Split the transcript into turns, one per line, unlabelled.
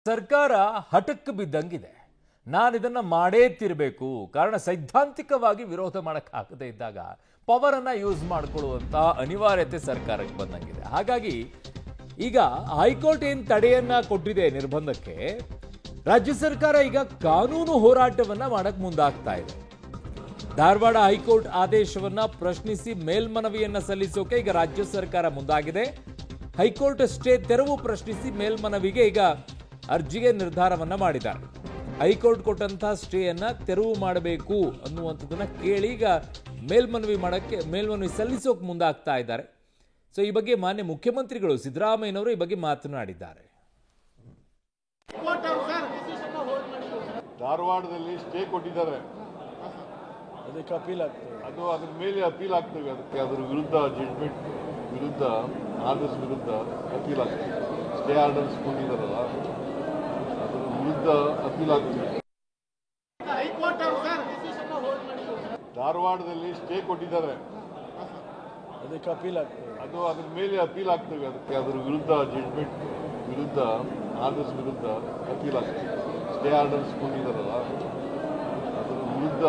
ಸರ್ಕಾರ ಹಠಕ್ಕೆ ಬಿದ್ದಂಗಿದೆ. ನಾನು ಇದನ್ನ ಮಾಡೇ ತಿರಬೇಕು, ಕಾರಣ ಸೈದ್ಧಾಂತಿಕವಾಗಿ ವಿರೋಧ ಮಾಡಕ್ಕಾಗದೇ ಇದ್ದಾಗ ಪವರ್ ಅನ್ನ ಯೂಸ್ ಮಾಡಿಕೊಳ್ಳುವಂತ ಅನಿವಾರ್ಯತೆ ಸರ್ಕಾರಕ್ಕೆ ಬಂದಂಗಿದೆ. ಹಾಗಾಗಿ ಈಗ ಹೈಕೋರ್ಟ್ ಏನು ತಡೆಯನ್ನ ಕೊಟ್ಟಿದೆ ನಿರ್ಬಂಧಕ್ಕೆ, ರಾಜ್ಯ ಸರ್ಕಾರ ಈಗ ಕಾನೂನು ಹೋರಾಟವನ್ನ ಮಾಡಕ್ ಮುಂದಾಗ್ತಾ ಇದೆ. ಧಾರವಾಡ ಹೈಕೋರ್ಟ್ ಆದೇಶವನ್ನ ಪ್ರಶ್ನಿಸಿ ಮೇಲ್ಮನವಿಯನ್ನ ಸಲ್ಲಿಸೋಕೆ ಈಗ ರಾಜ್ಯ ಸರ್ಕಾರ ಮುಂದಾಗಿದೆ. ಹೈಕೋರ್ಟ್ ಸ್ಟೇ ತೆರವು ಪ್ರಶ್ನಿಸಿ ಮೇಲ್ಮನವಿಗೆ ಈಗ ಅರ್ಜಿಗೆ ನಿರ್ಧಾರವನ್ನ ಮಾಡಿದ್ದಾರೆ. ಹೈಕೋರ್ಟ್ ಕೊಟ್ಟಂತಹ ಸ್ಟೇಯನ್ನ ತೆರವು ಮಾಡಬೇಕು ಅನ್ನುವಂಥದ್ದನ್ನ ಕೇಳಿ ಈಗ ಮೇಲ್ಮನವಿ ಸಲ್ಲಿಸೋಕೆ ಮುಂದಾಗ್ತಾ ಇದ್ದಾರೆ. ಸೊ ಈ ಬಗ್ಗೆ ಮಾನ್ಯ ಮುಖ್ಯಮಂತ್ರಿಗಳು ಸಿದ್ದರಾಮಯ್ಯನವರು ಈ ಬಗ್ಗೆ ಮಾತನಾಡಿದ್ದಾರೆ.
ಧಾರವಾಡದಲ್ಲಿ ಸ್ಟೇ ಕೊಟ್ಟಿದ್ದಾರೆ,
ಅದಕ್ಕೆ ಅಪೀಲ್ ಆಗ್ತದೆ.
ಅದ್ರ ಮೇಲೆ ಅಪೀಲ್ ಆಗ್ತವೆ. ಅದಕ್ಕೆ ಅದರ ವಿರುದ್ಧ ಜಡ್ಜ್ಮೆಂಟ್ ವಿರುದ್ಧ ಆರ್ಡರ್ಸ್ ವಿರುದ್ಧ ಅಪೀಲ್ ಆಗ್ತದೆ. ಸ್ಟೇ ಆರ್ಡರ್ಸ್ ಕೊಟ್ಟಿದ್ದಾರಲ್ಲ, ಅದರ ವಿರುದ್ಧ ಅಪೀಲ್ ಆಗ್ತದೆ. ಧಾರವಾಡದಲ್ಲಿ ಸ್ಟೇ ಕೊಟ್ಟಿದ್ದಾರೆ,
ಅದಕ್ಕೆ ಅಪೀಲ್ ಆಗ್ತದೆ.
ಅದ್ರ ಮೇಲೆ ಅಪೀಲ್ ಆಗ್ತವೆ. ಅದಕ್ಕೆ ಅದರ ವಿರುದ್ಧ ಜಡ್ಜ್ಮೆಂಟ್ ವಿರುದ್ಧ ಆರ್ಡರ್ಸ್ ವಿರುದ್ಧ ಅಪೀಲ್ ಆಗ್ತದೆ. ಸ್ಟೇ ಆರ್ಡರ್ಸ್ ಕೊಟ್ಟಿದ್ದಾರಲ್ಲ, ಅದರ ವಿರುದ್ಧ